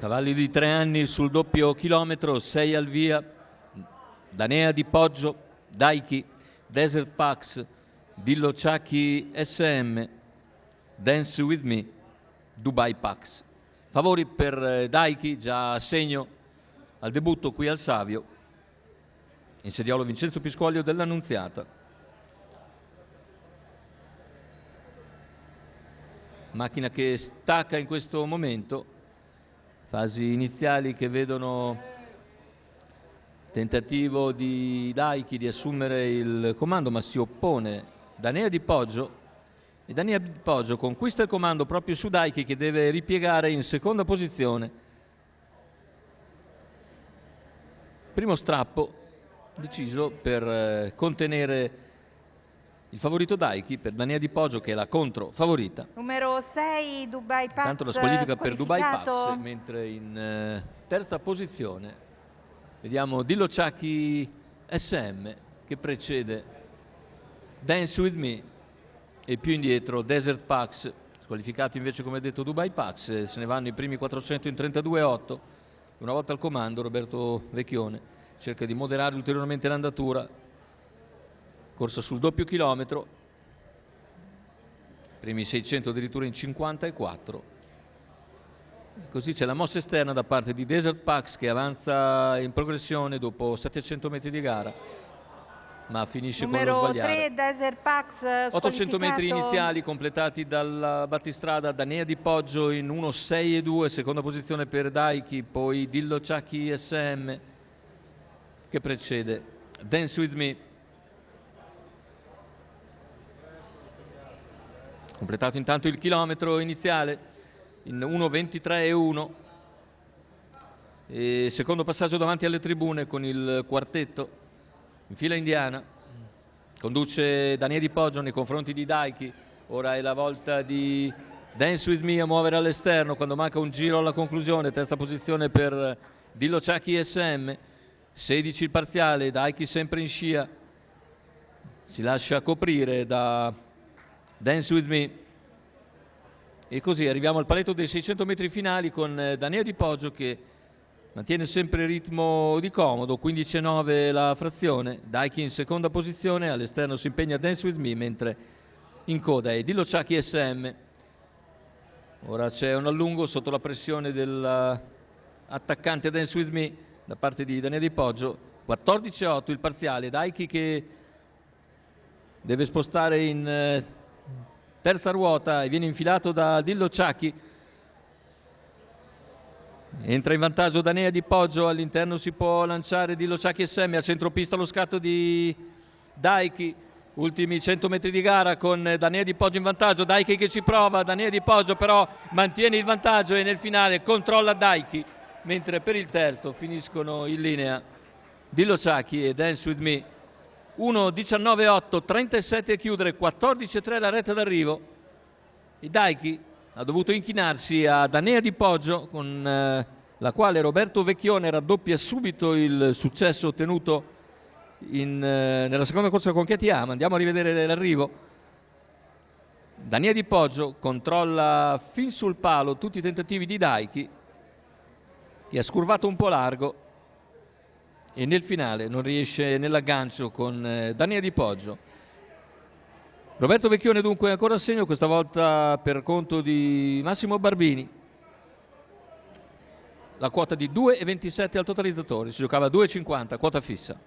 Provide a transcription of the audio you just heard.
Cavalli di 3 anni sul doppio chilometro, 6 al via. Danea di Poggio, Daiki, Desert Pax, Dillo Ciacchi SM, Dance With Me, Dubai Pax. Favori per Daiki, già a segno al debutto qui al Savio. In sediolo Vincenzo Piscoglio dell'Annunziata. Macchina che stacca in questo momento. Fasi iniziali che vedono tentativo di Daiki di assumere il comando, ma si oppone Danea di Poggio e Danea di Poggio conquista il comando proprio su Daiki, che deve ripiegare in seconda posizione. Primo strappo deciso per contenere il favorito Daiki, per Danea di Poggio, che è la contro favorita. Numero 6 Dubai Pax. Tanto la squalifica per Dubai Pax, mentre in terza posizione vediamo Dillo Ciacchi SM che precede Dance With Me e più indietro Desert Pax, squalificato invece come detto Dubai Pax. Se ne vanno i primi 400 in 32,8. Una volta al comando Roberto Vecchione cerca di moderare ulteriormente l'andatura. Corsa sul doppio chilometro, primi 600 addirittura in 54. Così c'è la mossa esterna da parte di Desert Pax, che avanza in progressione dopo 700 metri di gara, ma finisce con lo sbagliare. Numero 3 Desert Pax, 800 metri iniziali completati dal battistrada. Danea di Poggio in 1.6.2, seconda posizione per Daiki, poi Dillo Ciacchi SM che precede Dance With Me. Completato intanto il chilometro iniziale in 1.23.1 e secondo passaggio davanti alle tribune con il quartetto in fila indiana. Conduce Danea di Poggio nei confronti di Daiki. Ora è la volta di Dance With Me a muovere all'esterno quando manca un giro alla conclusione. Terza posizione per Dillo Ciacchi SM, 16 il parziale. Daiki sempre in scia, si lascia coprire da Dance With Me. E così arriviamo al paletto dei 600 metri finali con Danea di Poggio che mantiene sempre il ritmo di comodo, 15,9 la frazione. Daiki in seconda posizione, all'esterno si impegna Dance With Me, mentre in coda è Dillo Ciacchi SM. Ora c'è un allungo sotto la pressione dell'attaccante Dance With Me da parte di Danea di Poggio. 14,8 il parziale. Daiki che deve spostare in terza ruota e viene infilato da Dillo Ciacchi. Entra in vantaggio Danea di Poggio, all'interno si può lanciare Dillo Ciacchi SM, a centropista lo scatto di Daiki. Ultimi 100 metri di gara con Danea di Poggio in vantaggio. Daiki che ci prova, Danea di Poggio però mantiene il vantaggio e nel finale controlla Daiki, mentre per il terzo finiscono in linea Dillo Ciacchi e Dance With Me. 1.19.8, 37 a chiudere, 14.3 la retta d'arrivo. E Daiki ha dovuto inchinarsi a Danea di Poggio, con la quale Roberto Vecchione raddoppia subito il successo ottenuto nella seconda corsa con Chietiama. Andiamo a rivedere l'arrivo. Danea di Poggio controlla fin sul palo tutti i tentativi di Daiki, che ha scurvato un po' largo e nel finale non riesce nell'aggancio con Danea di Poggio. Roberto Vecchione dunque ancora a segno, questa volta per conto di Massimo Barbini. La quota di 2,27 al totalizzatore, si giocava 2,50, quota fissa.